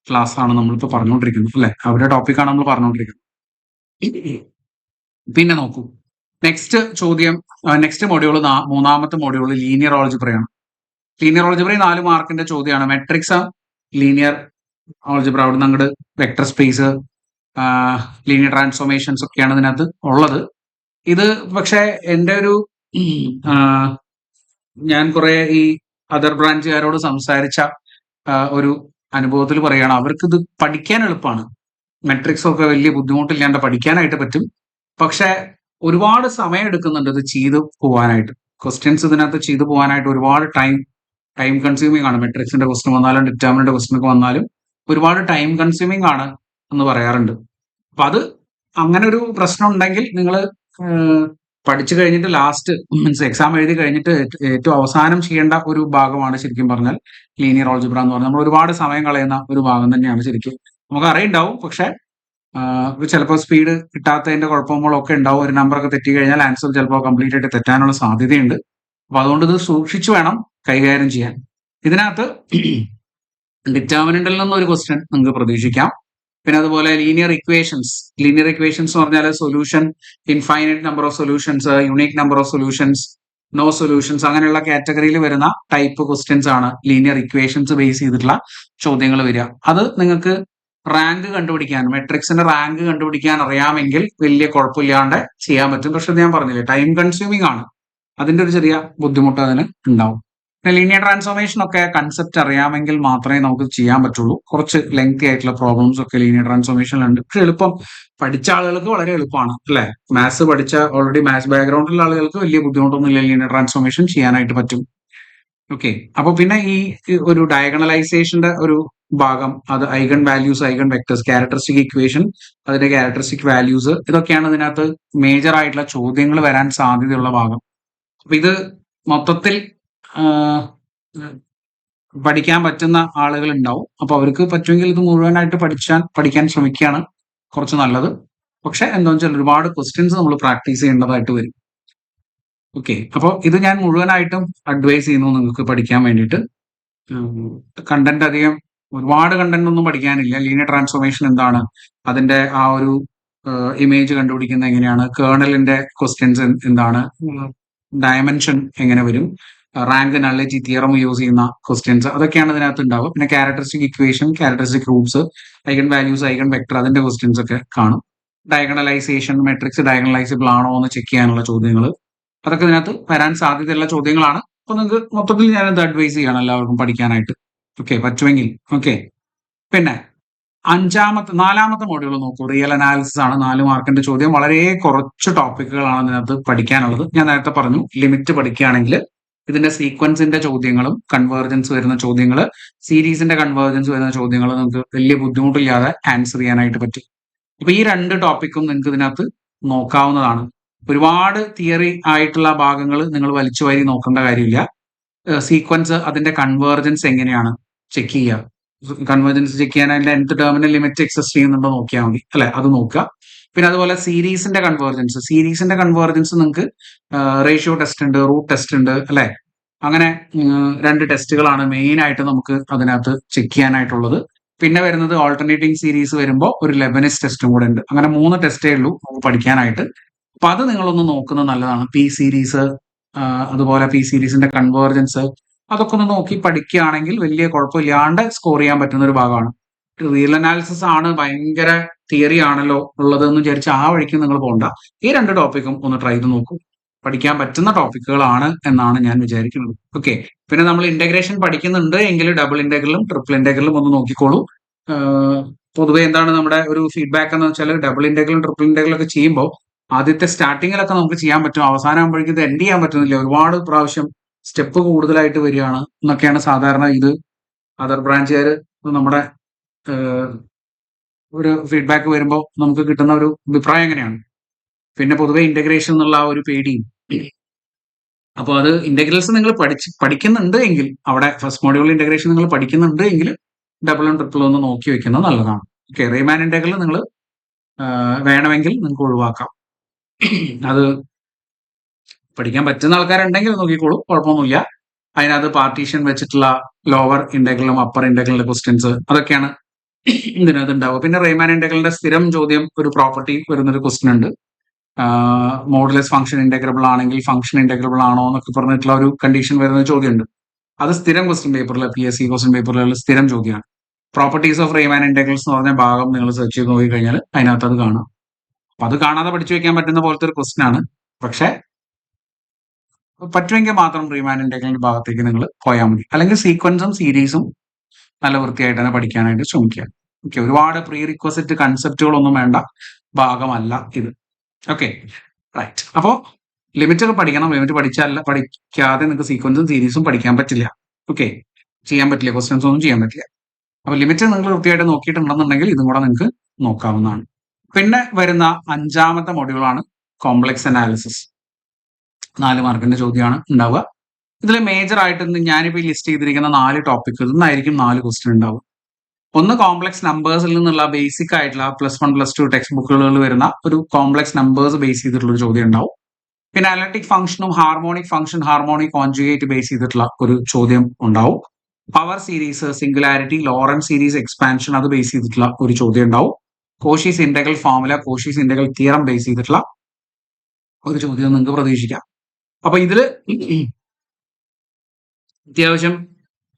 ക്ലാസ് ആണ് നമ്മളിപ്പോൾ പറഞ്ഞുകൊണ്ടിരിക്കുന്നത് അല്ലെ. അവരുടെ ടോപ്പിക്കാണ് നമ്മൾ പറഞ്ഞുകൊണ്ടിരിക്കുന്നത്. പിന്നെ നോക്കൂ, നെക്സ്റ്റ് മൊഡ്യൂൾ, മൂന്നാമത്തെ മൊഡ്യൂൾ ലീനിയർ ആൾജിബ്രയാണ്. ലീനിയർ ആൾജിബ്ര 4 മാർക്കിന്റെ ചോദ്യമാണ്. മെട്രിക്സ്, ലീനിയർ ആൾജിബ്ര, അവിടെ നിന്ന് അങ്ങോട്ട് വെക്ടർ സ്പേസ്, ലീനിയർ ട്രാൻസ്ഫോർമേഷൻസ് ഒക്കെയാണ് ഇതിനകത്ത് ഉള്ളത്. ഇത് പക്ഷേ എൻ്റെ ഒരു ഞാൻ കുറെ ഈ അതർ ബ്രാഞ്ചുകാരോട് സംസാരിച്ച ഒരു അനുഭവത്തിൽ പറയുകയാണ്, അവർക്ക് ഇത് പഠിക്കാൻ എളുപ്പമാണ്. മെട്രിക്സ് ഒക്കെ വലിയ ബുദ്ധിമുട്ടില്ലാണ്ട് പഠിക്കാനായിട്ട് പറ്റും. പക്ഷെ ഒരുപാട് സമയം എടുക്കുന്നുണ്ട് ഇത് ചെയ്തു പോകാനായിട്ട്. ക്വസ്റ്റ്യൻസ് ഇതിനകത്ത് ചെയ്തു പോകാനായിട്ട് ഒരുപാട് ടൈം കൺസ്യൂമിംഗ് ആണ്. മെട്രിക്സിന്റെ ക്വസ്റ്റ്യൻ വന്നാലും ഡിറ്റർമിനന്റ് ക്വസ്റ്റ്യൻ ഒക്കെ വന്നാലും ഒരുപാട് ടൈം കൺസ്യൂമിംഗ് ആണ് എന്ന് പറയാറുണ്ട്. അപ്പൊ അത് അങ്ങനെ ഒരു പ്രശ്നം ഉണ്ടെങ്കിൽ നിങ്ങൾ പഠിച്ചു കഴിഞ്ഞിട്ട് ലാസ്റ്റ് മീൻസ് എക്സാം എഴുതി കഴിഞ്ഞിട്ട് ഏറ്റവും അവസാനം ചെയ്യേണ്ട ഒരു ഭാഗമാണ് ശരിക്കും പറഞ്ഞാൽ ലീനിയർ ആൾജിബ്ര എന്ന് പറഞ്ഞാൽ. നമ്മൾ ഒരുപാട് സമയം കളയുന്ന ഒരു ഭാഗം തന്നെയാണ് ശരിക്കും. നമുക്ക് അറിയുണ്ടാവും, പക്ഷെ ചിലപ്പോൾ സ്പീഡ് കിട്ടാത്തതിന്റെ കുഴപ്പങ്ങളൊക്കെ ഉണ്ടാവും. ഒരു നമ്പറൊക്കെ തെറ്റി കഴിഞ്ഞാൽ ആൻസർ ചിലപ്പോൾ കംപ്ലീറ്റ് ആയിട്ട് തെറ്റാനുള്ള സാധ്യതയുണ്ട്. അപ്പൊ അതുകൊണ്ട് ഇത് സൂക്ഷിച്ചു വേണം കൈകാര്യം ചെയ്യാൻ. ഇതിനകത്ത് ഡിറ്റർമിനന്റിൽ നിന്ന് ഒരു ക്വസ്റ്റ്യൻ നിങ്ങൾക്ക് പ്രതീക്ഷിക്കാം. പിന്നെ അതുപോലെ ലീനിയർ ഇക്വേഷൻസ് എന്ന് പറഞ്ഞാൽ solution, infinite number of solutions, unique number of solutions, no solutions, അങ്ങനെയുള്ള കാറ്റഗറിയിൽ വരുന്ന ടൈപ്പ് ക്വസ്റ്റ്യൻസ് ആണ് ലീനിയർ ഇക്വേഷൻസ് ബേസ് ചെയ്തിട്ടുള്ള ചോദ്യങ്ങൾ വരിക. അത് നിങ്ങൾക്ക് റാങ്ക് കണ്ടുപിടിക്കാൻ, മെട്രിക്സിന്റെ റാങ്ക് കണ്ടുപിടിക്കാൻ അറിയാമെങ്കിൽ വലിയ കുഴപ്പമില്ലാണ്ട് ചെയ്യാൻ പറ്റും. പക്ഷെ ഞാൻ പറഞ്ഞില്ലേ, ടൈം കൺസ്യൂമിംഗ് ആണ്. അതിന്റെ ഒരു ചെറിയ ബുദ്ധിമുട്ട് അതിന് ഉണ്ടാവും. പിന്നെ ലീനിയർ ട്രാൻസ്ഫോർമേഷൻ ഒക്കെ കൺസെപ്റ്റ് അറിയാമെങ്കിൽ മാത്രമേ നമുക്ക് ചെയ്യാൻ പറ്റുള്ളൂ. കുറച്ച് ലെങ്തി ആയിട്ടുള്ള പ്രോബ്ലംസ് ഒക്കെ ലീനിയർ ട്രാൻസ്ഫോർമേഷനിലുണ്ട്. പക്ഷെ എളുപ്പം പഠിച്ച ആളുകൾക്ക് വളരെ എളുപ്പമാണ് അല്ലെ. മാത്സ് പഠിച്ച ഓൾറെഡി മാത്സ് ബാക്ക്ഗ്രൗണ്ടിലുള്ള ആളുകൾക്ക് വലിയ ബുദ്ധിമുട്ടൊന്നുമില്ല, ലീനിയർ ട്രാൻസ്ഫോർമേഷൻ ചെയ്യാനായിട്ട് പറ്റും. ഓക്കെ, അപ്പൊ പിന്നെ ഈ ഒരു ഡയഗണലൈസേഷന്റെ ഒരു ഭാഗം, അത് eigen values, eigen vectors, characteristic equation, അതിന്റെ ക്യാരക്ടറിസ്റ്റിക് വാല്യൂസ്, ഇതൊക്കെയാണ് ഇതിനകത്ത് മേജർ ആയിട്ടുള്ള ചോദ്യങ്ങൾ വരാൻ സാധ്യതയുള്ള ഭാഗം. അപ്പൊ ഇത് മൊത്തത്തിൽ പഠിക്കാൻ പറ്റുന്ന ആളുകൾ ഉണ്ടാവും. അപ്പൊ അവർക്ക് പറ്റുമെങ്കിൽ ഇത് മുഴുവനായിട്ട് പഠിക്കാൻ ശ്രമിക്കുകയാണ് കുറച്ച് നല്ലത്. പക്ഷെ എന്താണെന്ന് വെച്ചാൽ ഒരുപാട് ക്വസ്റ്റ്യൻസ് നമ്മൾ പ്രാക്ടീസ് ചെയ്യേണ്ടതായിട്ട് വരും. ഓക്കെ, അപ്പോൾ ഇത് ഞാൻ മുഴുവനായിട്ടും അഡ്വൈസ് ചെയ്യുന്നു നിങ്ങൾക്ക് പഠിക്കാൻ വേണ്ടിയിട്ട്. കണ്ടന്റ് ഒരുപാട് കണ്ടന്റ് ഒന്നും പഠിക്കാനില്ല. ലീനിയർ ട്രാൻസ്ഫോർമേഷൻ എന്താണ്, അതിന്റെ ആ ഒരു ഇമേജ് കണ്ടുപിടിക്കുന്നത് എങ്ങനെയാണ്, കേർണലിന്റെ ക്വസ്റ്റ്യൻസ് എന്താണ്, ഡയമെൻഷൻ എങ്ങനെ വരും, റാങ്ക് നള്ളിറ്റി തിയറം യൂസ് ചെയ്യുന്ന ക്വസ്റ്റ്യൻസ് അതൊക്കെയാണ് ഇതിനകത്ത് ഉണ്ടാവുക. പിന്നെ characteristic equation, characteristic Roots, eigen values, eigen vector അതിന്റെ ക്വസ്റ്റ്യൻസ് ഒക്കെ കാണും. ഡയഗണലൈസേഷൻ, മെട്രിക്സ് ഡയഗണലൈസബിൾ ആണോ എന്ന് ചെക്ക് ചെയ്യാനുള്ള ചോദ്യങ്ങൾ, അതൊക്കെ ഇതിനകത്ത് വരാൻ സാധ്യതയുള്ള ചോദ്യങ്ങളാണ്. അപ്പൊ നിങ്ങൾക്ക് മൊത്തത്തിൽ ഞാനത് അഡ്വൈസ് ചെയ്യണം എല്ലാവർക്കും പഠിക്കാനായിട്ട്. ഓക്കെ, പറ്റുമെങ്കിൽ. ഓക്കെ, പിന്നെ നാലാമത്തെ മോഡ്യൂൾ നോക്കൂ. റിയൽ അനാലിസിസ് ആണ്. 4 മാർക്കിന്റെ ചോദ്യം. വളരെ കുറച്ച് ടോപ്പിക്കുകളാണ് ഇതിനകത്ത് പഠിക്കാനുള്ളത്. ഞാൻ നേരത്തെ പറഞ്ഞു, ലിമിറ്റ് പഠിക്കുകയാണെങ്കിൽ ഇതിന്റെ സീക്വൻസിന്റെ ചോദ്യങ്ങളും കൺവേർജൻസ് വരുന്ന ചോദ്യങ്ങൾ, സീരീസിന്റെ കൺവേർജൻസ് വരുന്ന ചോദ്യങ്ങൾ നമുക്ക് വലിയ ബുദ്ധിമുട്ടില്ലാതെ ആൻസർ ചെയ്യാനായിട്ട് പറ്റും. അപ്പൊ ഈ 2 ടോപ്പിക്കും നിങ്ങൾക്ക് ഇതിനകത്ത് നോക്കാവുന്നതാണ്. ഒരുപാട് തിയറി ആയിട്ടുള്ള ഭാഗങ്ങൾ നിങ്ങൾ വലിച്ചു വാരി നോക്കേണ്ട കാര്യമില്ല. സീക്വൻസ്, അതിന്റെ കൺവേർജൻസ് എങ്ങനെയാണ് ചെക്ക് ചെയ്യുക. കൺവേർജൻസ് ചെക്ക് ചെയ്യാൻ അതിന്റെ nth ടേമിനൽ ലിമിറ്റ് എക്സിസ്റ്റ് ചെയ്യുന്നുണ്ടോ നോക്കിയാൽ മതി അല്ലെ, അത് നോക്കുക. പിന്നെ അതുപോലെ സീരീസിന്റെ കൺവേർജൻസ് നിങ്ങൾക്ക് റേഷ്യോ ടെസ്റ്റ് ഉണ്ട്, റൂട്ട് ടെസ്റ്റ് ഉണ്ട് അല്ലെ. അങ്ങനെ 2 ടെസ്റ്റുകളാണ് മെയിൻ ആയിട്ട് നമുക്ക് അതിനകത്ത് ചെക്ക് ചെയ്യാനായിട്ടുള്ളത്. പിന്നെ വരുന്നത് ഓൾട്ടർനേറ്റിംഗ് സീരീസ് വരുമ്പോൾ ഒരു ലെബനിസ് ടെസ്റ്റും കൂടെ ഉണ്ട്. അങ്ങനെ 3 ടെസ്റ്റേ ഉള്ളൂ നമുക്ക് പഠിക്കാനായിട്ട്. അപ്പൊ അത് നിങ്ങളൊന്ന് നോക്കുന്നത് നല്ലതാണ്. പി സീരീസ്, അതുപോലെ പി സീരീസിന്റെ കൺവേർജൻസ്, അതൊക്കെ ഒന്ന് നോക്കി പഠിക്കുകയാണെങ്കിൽ വലിയ കുഴപ്പമില്ലാണ്ട് സ്കോർ ചെയ്യാൻ പറ്റുന്ന ഒരു ഭാഗമാണ്. റിയൽ അനാലിസിസ് ആണ് ഭയങ്കര തിയറി ആണല്ലോ ഉള്ളത് എന്ന് വിചാരിച്ച് ആ വഴിക്ക് നിങ്ങൾ പോകണ്ട. ഈ 2 ടോപ്പിക്കും ഒന്ന് ട്രൈ ചെയ്ത് നോക്കൂ. പഠിക്കാൻ പറ്റുന്ന ടോപ്പിക്കുകളാണ് എന്നാണ് ഞാൻ വിചാരിക്കുന്നത്. ഓക്കെ, പിന്നെ നമ്മൾ ഇന്റഗ്രേഷൻ പഠിക്കുന്നുണ്ട് എങ്കിൽ ഡബിൾ ഇന്റഗ്രലും ട്രിപ്പിൾ ഇന്റഗ്രലും ഒന്ന് നോക്കിക്കോളൂ. പൊതുവെ എന്താണ് നമ്മുടെ ഒരു ഫീഡ്ബാക്ക് എന്ന് വെച്ചാൽ, ഡബിൾ ഇന്റഗ്രലും ട്രിപ്പിൾ ഇന്റഗ്രലും ഒക്കെ ചെയ്യുമ്പോൾ ആദ്യത്തെ സ്റ്റാർട്ടിങ്ങിലൊക്കെ നമുക്ക് ചെയ്യാൻ പറ്റും, അവസാനം ആകുമ്പോഴേക്കും ഇത് എൻഡ് ചെയ്യാൻ പറ്റുന്നില്ല. ഒരുപാട് പ്രാവശ്യം സ്റ്റെപ്പ് കൂടുതലായിട്ട് വരികയാണ് എന്നൊക്കെയാണ് സാധാരണ ഇത് അതർ ബ്രാഞ്ചുകാർ നമ്മുടെ ഒരു ഫീഡ്ബാക്ക് വരുമ്പോൾ നമുക്ക് കിട്ടുന്ന ഒരു അഭിപ്രായം എങ്ങനെയാണ്. പിന്നെ പൊതുവെ ഇന്റഗ്രേഷൻ എന്നുള്ള ആ ഒരു പേടിയും. അപ്പോൾ അത് ഇന്റഗ്രൽസ് നിങ്ങൾ പഠിക്കുന്നുണ്ട് എങ്കിൽ, അവിടെ ഫസ്റ്റ് മോഡ്യൂൾ ഇന്റഗ്രേഷൻ നിങ്ങൾ പഠിക്കുന്നുണ്ട് എങ്കിൽ ഡബിളും ട്രിപ്പിളും ഒന്ന് നോക്കി വെക്കുന്നത് നല്ലതാണ്. ഓക്കെ, റീമാൻ ഇന്റഗ്രൽ നിങ്ങൾ വേണമെങ്കിൽ നിങ്ങൾക്ക് ഒഴിവാക്കാം. അത് പഠിക്കാൻ പറ്റുന്ന ആൾക്കാരുണ്ടെങ്കിൽ നോക്കിക്കോളൂ, കുഴപ്പമൊന്നുമില്ല. അതിനകത്ത് പാർട്ടീഷൻ വെച്ചിട്ടുള്ള ലോവർ ഇന്റഗ്രലും അപ്പർ ഇന്റഗ്രലിന്റെ ക്വസ്റ്റ്യൻസ് അതൊക്കെയാണ് ഇതിനകത്ത് ഉണ്ടാവുക. പിന്നെ റീമാൻ ഇന്റഗ്രലിന്റെ സ്ഥിരം ചോദ്യം ഒരു പ്രോപ്പർട്ടി വരുന്നൊരു ക്വസ്റ്റ്യൻ ഉണ്ട്. മോഡുലസ് ഫംഗ്ഷൻ ഇന്റഗ്രബിൾ ആണെങ്കിൽ ഫംഗ്ഷൻ ഇന്റഗ്രബിൾ ആണോ എന്നൊക്കെ പറഞ്ഞിട്ടുള്ള ഒരു കണ്ടീഷൻ വരുന്ന ചോദ്യമുണ്ട്. അത് സ്ഥിരം ക്വസ്റ്റ്യൻ പേപ്പറിൽ, PSC ക്വസ്റ്റ്യൻ പേപ്പറിലുള്ള സ്ഥിരം ചോദ്യമാണ്. പ്രോപ്പർട്ടീസ് ഓഫ് റീമാൻ ഇന്റഗ്രൽസ് എന്ന് പറഞ്ഞ ഭാഗം നിങ്ങൾ സെർച്ച് ചെയ്ത് നോക്കിക്കഴിഞ്ഞാൽ അതിനകത്ത് അത് കാണാം. അപ്പൊ അത് കാണാതെ പഠിച്ചു വെക്കാൻ പറ്റുന്ന പോലത്തെ ഒരു ക്വസ്റ്റ്യൻ ആണ്. പക്ഷെ പറ്റുമെങ്കിൽ മാത്രം റീമാൻ ഇന്റഗ്രലിന്റെ ഭാഗത്തേക്ക് നിങ്ങൾ പോയാൽ മതി. അല്ലെങ്കിൽ സീക്വൻസും സീരീസും നല്ല വൃത്തിയായിട്ട് തന്നെ പഠിക്കാനായിട്ട് ശ്രമിക്കുക. ഓക്കെ, ഒരുപാട് പ്രീ റിക്വസിറ്റ് കൺസെപ്റ്റുകളൊന്നും വേണ്ട ഭാഗമല്ല ഇത്. Okay, right. അപ്പോൾ ലിമിറ്റ് ഒക്കെ പഠിക്കണം. ലിമിറ്റ് പഠിക്കാതെ നിങ്ങൾക്ക് സീക്വൻസും സീരീസും പഠിക്കാൻ പറ്റില്ല. ഓക്കെ, ചെയ്യാൻ പറ്റില്ല, ക്വസ്റ്റ്യൻസ് ഒന്നും ചെയ്യാൻ പറ്റില്ല. അപ്പൊ ലിമിറ്റ് നിങ്ങൾ വൃത്തിയായിട്ട് നോക്കിയിട്ടുണ്ടെന്നുണ്ടെങ്കിൽ ഇതും കൂടെ നിങ്ങൾക്ക് നോക്കാവുന്നതാണ്. പിന്നെ വരുന്ന 5ാമത്തെ മൊഡ്യൂളാണ് കോംപ്ലക്സ് അനാലിസിസ്. 4 മാർക്കിന്റെ ചോദ്യമാണ് ഉണ്ടാവുക. ഇതിൽ മേജർ ആയിട്ട് ഞാനിപ്പോൾ ലിസ്റ്റ് ചെയ്തിരിക്കുന്ന 4 ടോപ്പിക് ഇന്നായിരിക്കും 4 ക്വസ്റ്റ്യൻ ഉണ്ടാവുക. ഒന്ന് കോംപ്ലക്സ് നമ്പേഴ്സിൽ നിന്നുള്ള ബേസിക് ആയിട്ടുള്ള +1 +2 ടെക്സ്റ്റ് ബുക്കുകളിൽ വരുന്ന ഒരു കോംപ്ലക്സ് നമ്പേഴ്സ് ബേസ് ചെയ്തിട്ടുള്ള ഒരു ചോദ്യം ഉണ്ടാവും. പിന്നെ അനലിറ്റിക് ഫംഗ്ഷനും harmonic function, harmonic conjugate base ചെയ്തിട്ടുള്ള ഒരു ചോദ്യം ഉണ്ടാവും. Power series, singularity, Laurent series expansion അത് ബേസ് ചെയ്തിട്ടുള്ള ഒരു ചോദ്യം ഉണ്ടാവും. Cauchy's integral formula, Cauchy's integral theorem base ചെയ്തിട്ടുള്ള ഒരു ചോദ്യം നിങ്ങൾക്ക് പ്രതീക്ഷിക്കാം. അപ്പൊ ഇതില് അത്യാവശ്യം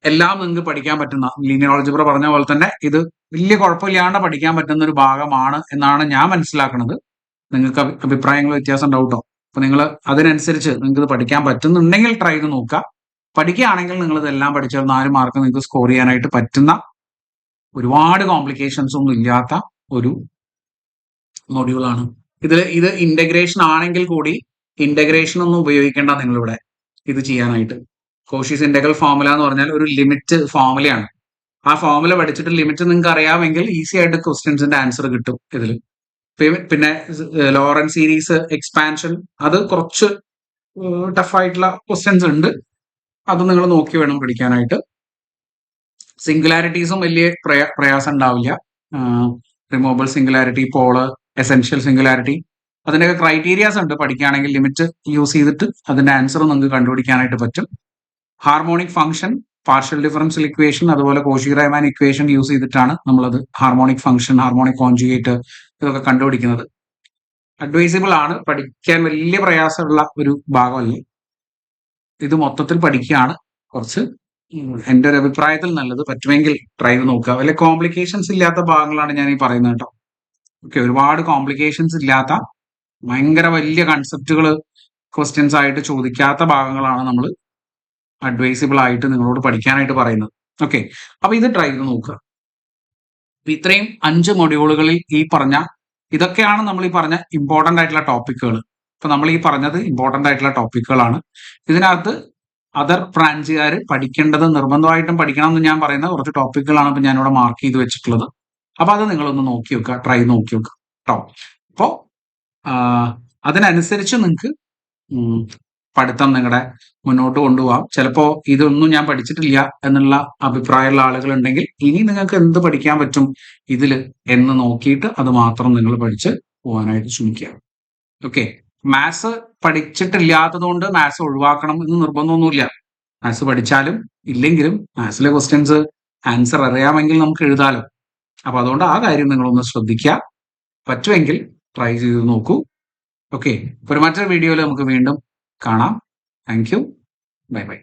എല്ലാം നിങ്ങൾക്ക് പഠിക്കാൻ പറ്റുന്ന, ലീനിയർ ആൾജിബ്ര പറഞ്ഞ പോലെ തന്നെ ഇത് വലിയ കുഴപ്പമില്ലാണ്ട് പഠിക്കാൻ പറ്റുന്ന ഒരു ഭാഗമാണ് എന്നാണ് ഞാൻ മനസ്സിലാക്കുന്നത്. നിങ്ങൾക്ക് അഭിപ്രായങ്ങൾ വ്യത്യാസം ഉണ്ടാവും. അപ്പൊ നിങ്ങൾ അതിനനുസരിച്ച് നിങ്ങൾക്ക് ഇത് പഠിക്കാൻ പറ്റുന്നുണ്ടെങ്കിൽ ട്രൈ ചെയ്ത് നോക്കുക. പഠിക്കുകയാണെങ്കിൽ നിങ്ങൾ ഇതെല്ലാം പഠിച്ചാൽ 4 മാർക്ക് നിങ്ങൾക്ക് സ്കോർ ചെയ്യാനായിട്ട് പറ്റുന്ന, ഒരുപാട് കോംപ്ലിക്കേഷൻസ് ഒന്നും ഇല്ലാത്ത ഒരു മൊഡ്യൂളാണ്. ഇത് ഇന്റഗ്രേഷൻ ആണെങ്കിൽ കൂടി ഇന്റഗ്രേഷൻ ഒന്നും ഉപയോഗിക്കേണ്ട നിങ്ങളിവിടെ ഇത് ചെയ്യാനായിട്ട്. കോഷീസ് ഇന്റഗ്രൽ ഫോർമുല എന്ന് പറഞ്ഞാൽ ഒരു ലിമിറ്റ് ഫോർമുലയാണ്. ആ ഫോർമുല പഠിച്ചിട്ട് ലിമിറ്റ് നിങ്ങൾക്ക് അറിയാമെങ്കിൽ ഈസി ആയിട്ട് ക്വസ്റ്റ്യൻസിന്റെ ആൻസർ കിട്ടും ഇതിൽ. പിന്നെ ലോറന്റ് സീരീസ് എക്സ്പാൻഷൻ അത് കുറച്ച് ടഫായിട്ടുള്ള ക്വസ്റ്റ്യൻസ് ഉണ്ട്, അത് നിങ്ങൾ നോക്കി വേണം പഠിക്കാനായിട്ട്. സിംഗുലാരിറ്റീസും വലിയ പ്രയാസം ഉണ്ടാവില്ല. Removable singularity, pole, essential singularity, അതിൻ്റെയൊക്കെ ക്രൈറ്റീരിയാസ് ഉണ്ട്. പഠിക്കുകയാണെങ്കിൽ ലിമിറ്റ് യൂസ് ചെയ്തിട്ട് അതിന്റെ ആൻസർ നിങ്ങൾക്ക് കണ്ടുപിടിക്കാനായിട്ട് പറ്റും. Harmonic function, partial differential equation, അതുപോലെ കോഷി-റൈമാൻ ഇക്വേഷൻ യൂസ് ചെയ്തിട്ടാണ് നമ്മളത് ഹാർമോണിക് ഫംഗ്ഷൻ, ഹാർമോണിക് കോൺജുഗേറ്റ് ഇതൊക്കെ കണ്ടുപിടിക്കുന്നത്. അഡ്വൈസിബിൾ ആണ്, പഠിക്കാൻ വലിയ പ്രയാസമുള്ള ഒരു ഭാഗമല്ല. ഇത് മൊത്തത്തിൽ പഠിക്കുകയാണ് കുറച്ച് എൻ്റെ ഒരു അഭിപ്രായത്തിൽ നല്ലത്. പറ്റുമെങ്കിൽ ട്രൈ ചെയ്ത് നോക്കുക. വലിയ കോംപ്ലിക്കേഷൻസ് ഇല്ലാത്ത ഭാഗങ്ങളാണ് ഞാൻ ഈ പറയുന്നത് കേട്ടോ. ഓക്കെ, ഒരുപാട് കോംപ്ലിക്കേഷൻസ് ഇല്ലാത്ത ഭയങ്കര വലിയ കൺസെപ്റ്റുകൾ ക്വസ്റ്റ്യൻസ് ആയിട്ട് ചോദിക്കാത്ത ഭാഗങ്ങളാണ് നമ്മൾ അഡ്വൈസിബിൾ ആയിട്ട് നിങ്ങളോട് പഠിക്കാനായിട്ട് പറയുന്നത്. ഓക്കെ, അപ്പൊ ഇത് ട്രൈ ചെയ്ത് നോക്കുക. ഇത്രയും 5 മൊഡ്യൂളുകളിൽ ഇതൊക്കെയാണ് നമ്മൾ ഈ പറഞ്ഞ ഇമ്പോർട്ടന്റ് ആയിട്ടുള്ള ടോപ്പിക്കുകൾ. ഇപ്പൊ നമ്മൾ ഈ പറഞ്ഞത് ഇമ്പോർട്ടന്റ് ആയിട്ടുള്ള ടോപ്പിക്കുകളാണ്. ഇതിനകത്ത് അതർ ബ്രാഞ്ചുകാർ പഠിക്കേണ്ടത് നിർബന്ധമായിട്ടും പഠിക്കണം എന്ന് ഞാൻ പറയുന്ന കുറച്ച് ടോപ്പിക്കുകളാണ് ഇപ്പൊ ഞാനിവിടെ മാർക്ക് ചെയ്ത് വെച്ചിട്ടുള്ളത്. അപ്പൊ അത് നിങ്ങളൊന്ന് നോക്കി വെക്കുക, ട്രൈ നോക്കി വെക്കുക കേട്ടോ. അപ്പോ അതിനനുസരിച്ച് നിങ്ങൾക്ക് പഠിത്തം നിങ്ങളുടെ മുന്നോട്ട് കൊണ്ടുപോകാം. ചിലപ്പോ ഇതൊന്നും ഞാൻ പഠിച്ചിട്ടില്ല എന്നുള്ള അഭിപ്രായമുള്ള ആളുകൾ ഉണ്ടെങ്കിൽ ഇനി നിങ്ങൾക്ക് എന്ത് പഠിക്കാൻ പറ്റും ഇതിൽ എന്ന് നോക്കിയിട്ട് അത് മാത്രം നിങ്ങൾ പഠിച്ച് പോകാനായിട്ട് ശ്രമിക്കുക. ഓക്കെ, മാത്സ് പഠിച്ചിട്ടില്ലാത്തത് കൊണ്ട് മാത്സ് ഒഴിവാക്കണം എന്ന് നിർബന്ധമൊന്നുമില്ല. മാത്സ് പഠിച്ചാലും ഇല്ലെങ്കിലും മാത്സിലെ ക്വസ്റ്റ്യൻസ് ആൻസർ അറിയാമെങ്കിൽ നമുക്ക് എഴുതാലോ. അപ്പൊ അതുകൊണ്ട് ആ കാര്യം നിങ്ങളൊന്ന് ശ്രദ്ധിക്കുക. പറ്റുമെങ്കിൽ ട്രൈ ചെയ്ത് നോക്കൂ. ഓക്കെ, ഒരു മറ്റൊരു വീഡിയോയിൽ നമുക്ക് വീണ്ടും കാണാം. Thank you. Bye bye.